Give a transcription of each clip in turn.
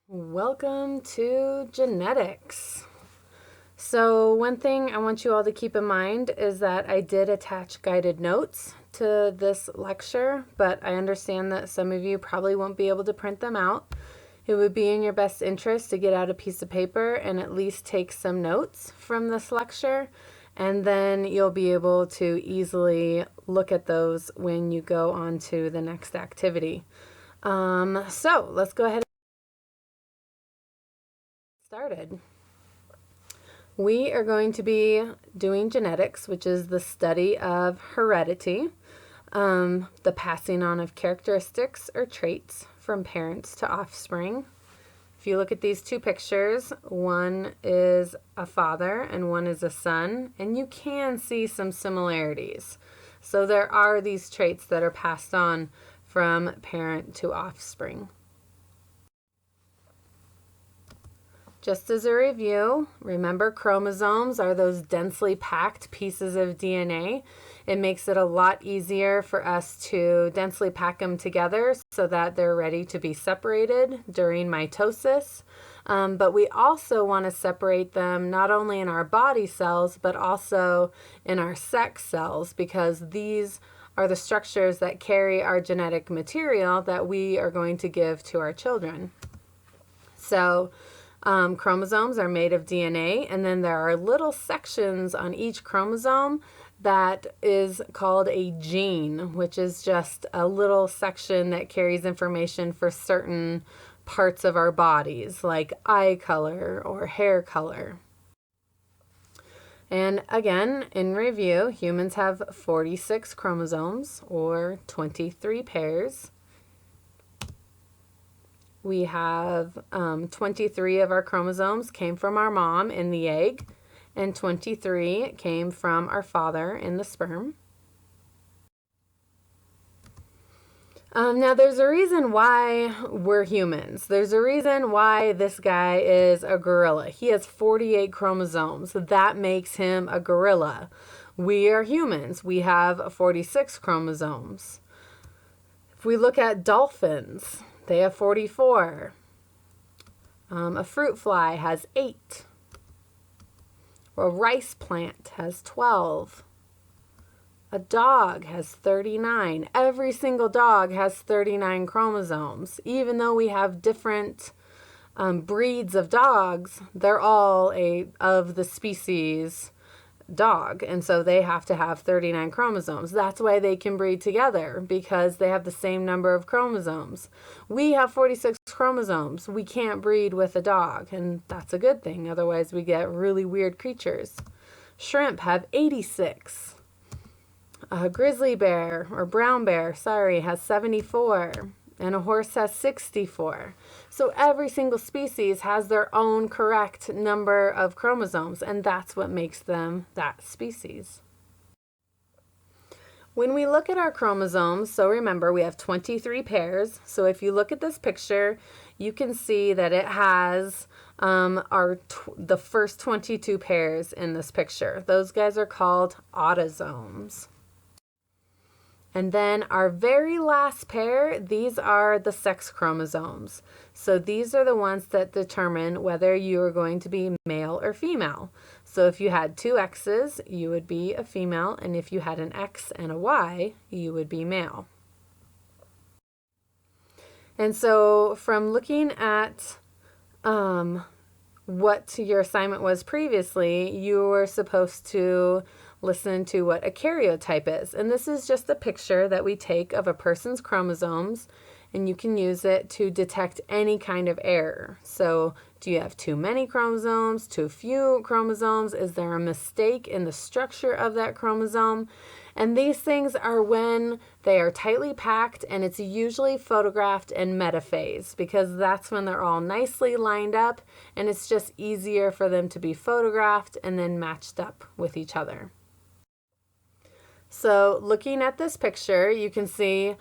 Welcome to genetics. So one thing I want you all to keep in mind is that I did attach guided notes to this lecture, but I understand that some of you probably won't be able to print them out. It would be in your best interest to get out a piece of paper and at least take some notes from this lecture, and then you'll be able to easily look at those when you go on to the next activity. So let's go ahead and get started. We are going to be doing genetics, which is the study of heredity, the passing on of characteristics or traits from parents to offspring. If you look at these two pictures, one is a father and one is a son, and you can see some similarities. So there are these traits that are passed on from parent to offspring. Just as a review, remember chromosomes are those densely packed pieces of DNA. It makes it a lot easier for us to densely pack them together so that they're ready to be separated during mitosis. But we also want to separate them not only in our body cells, but also in our sex cells, because these are the structures that carry our genetic material that we are going to give to our children. So chromosomes are made of DNA, and then there are little sections on each chromosome that is called a gene, which is just a little section that carries information for certain parts of our bodies, like eye color or hair color. And again, in review, humans have 46 chromosomes, or 23 pairs. We have 23 of our chromosomes came from our mom in the egg, and 23 came from our father in the sperm. Now, there's a reason why we're humans. There's a reason why this guy is a gorilla. He has 48 chromosomes. That makes him a gorilla. We are humans. We have 46 chromosomes. If we look at dolphins, they have 44. A fruit fly has 8. A rice plant has 12. A dog has 39. Every single dog has 39 chromosomes. Even though we have different breeds of dogs, they're all of the species dog, and so they have to have 39 chromosomes. That's why they can breed together, because they have the same number of chromosomes. We have 46 chromosomes. We can't breed with a dog, and that's a good thing. Otherwise, we get really weird creatures. Shrimp have 86. A grizzly bear, or brown bear, has 74. And a horse has 64. So every single species has their own correct number of chromosomes, and that's what makes them that species. When we look at our chromosomes, so remember we have 23 pairs. So if you look at this picture, you can see that it has the first 22 pairs in this picture. Those guys are called autosomes. And then our very last pair, these are the sex chromosomes. So these are the ones that determine whether you are going to be male or female. So if you had two X's, you would be a female, and if you had an X and a Y, you would be male. And so from looking at what your assignment was previously, you were supposed to listen to what a karyotype is. And this is just a picture that we take of a person's chromosomes, and you can use it to detect any kind of error. So do you have too many chromosomes, too few chromosomes? Is there a mistake in the structure of that chromosome? And these things are when they are tightly packed, and it's usually photographed in metaphase, because that's when they're all nicely lined up, and it's just easier for them to be photographed and then matched up with each other. So looking at this picture, you can see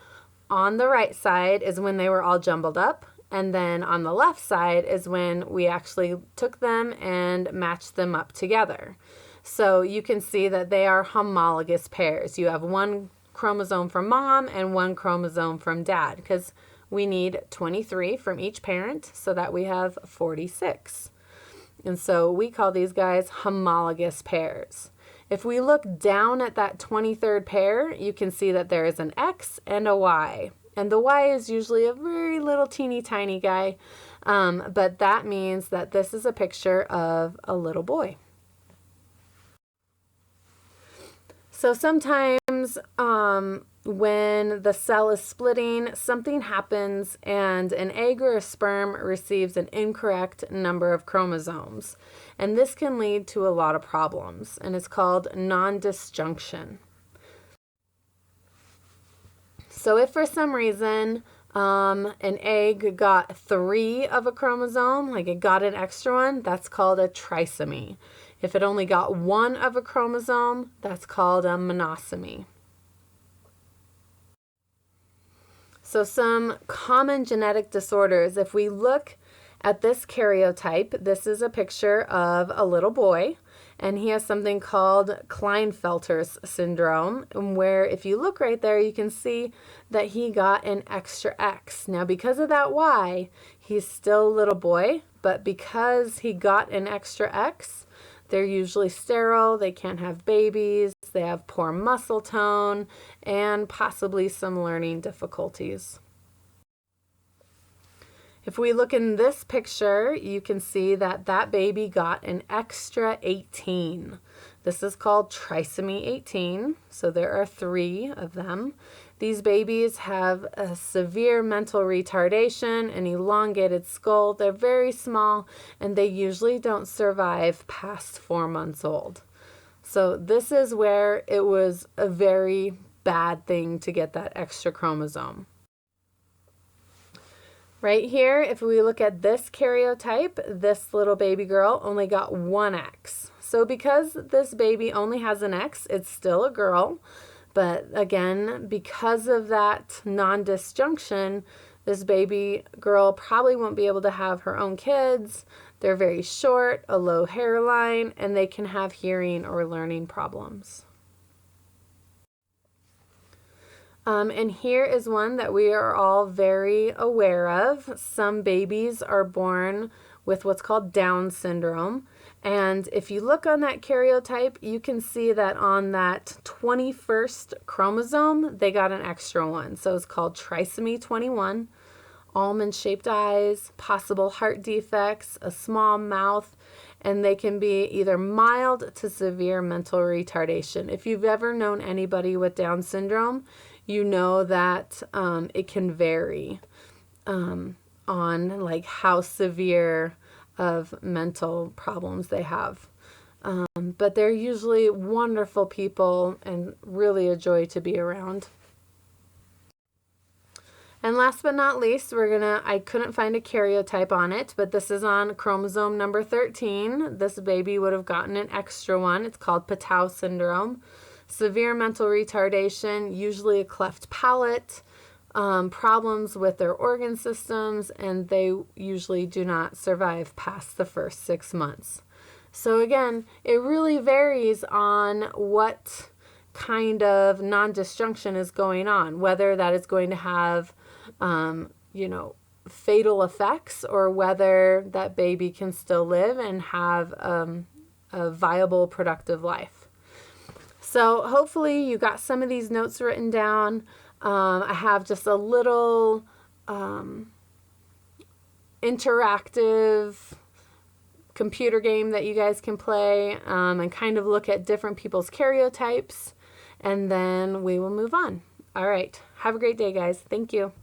on the right side is when they were all jumbled up, and then on the left side is when we actually took them and matched them up together. So you can see that they are homologous pairs. You have one chromosome from mom and one chromosome from dad, because we need 23 from each parent so that we have 46. And so we call these guys homologous pairs. If we look down at that 23rd pair, you can see that there is an X and a Y. And the Y is usually a very little teeny tiny guy, but that means that this is a picture of a little boy. So sometimes when the cell is splitting, something happens and an egg or a sperm receives an incorrect number of chromosomes. And this can lead to a lot of problems, and it's called nondisjunction. So if for some reason an egg got 3 of a chromosome, like it got an extra one, that's called a trisomy. If it only got 1 of a chromosome, that's called a monosomy. So some common genetic disorders, if we look at this karyotype, this is a picture of a little boy, and he has something called Klinefelter's syndrome, where if you look right there, you can see that he got an extra X. Now, because of that Y, he's still a little boy, but because he got an extra X, they're usually sterile, they can't have babies, they have poor muscle tone, and possibly some learning difficulties. If we look in this picture, you can see that that baby got an extra 18. This is called trisomy 18, so there are 3 of them. These babies have a severe mental retardation, an elongated skull. They're very small, and they usually don't survive past 4 months old. So this is where it was a very bad thing to get that extra chromosome. Right here, if we look at this karyotype, this little baby girl only got 1 X. So because this baby only has an X, it's still a girl. But again, because of that non-disjunction, this baby girl probably won't be able to have her own kids. They're very short, a low hairline, and they can have hearing or learning problems. And here is one that we are all very aware of. Some babies are born with what's called Down syndrome. And if you look on that karyotype, you can see that on that 21st chromosome, they got an extra one. So it's called trisomy 21, almond-shaped eyes, possible heart defects, a small mouth, and they can be either mild to severe mental retardation. If you've ever known anybody with Down syndrome, you know that it can vary on like how severe of mental problems they have. But they're usually wonderful people and really a joy to be around. And last but not least, I couldn't find a karyotype on it, but this is on chromosome number 13. This baby would have gotten an extra one. It's called Patau Syndrome. Severe mental retardation, usually a cleft palate, problems with their organ systems, and they usually do not survive past the first 6 months. So again, it really varies on what kind of non-disjunction is going on, whether that is going to have, fatal effects, or whether that baby can still live and have a viable, productive life. So hopefully you got some of these notes written down. I have just a little interactive computer game that you guys can play and kind of look at different people's karyotypes, and then we will move on. All right. Have a great day, guys. Thank you.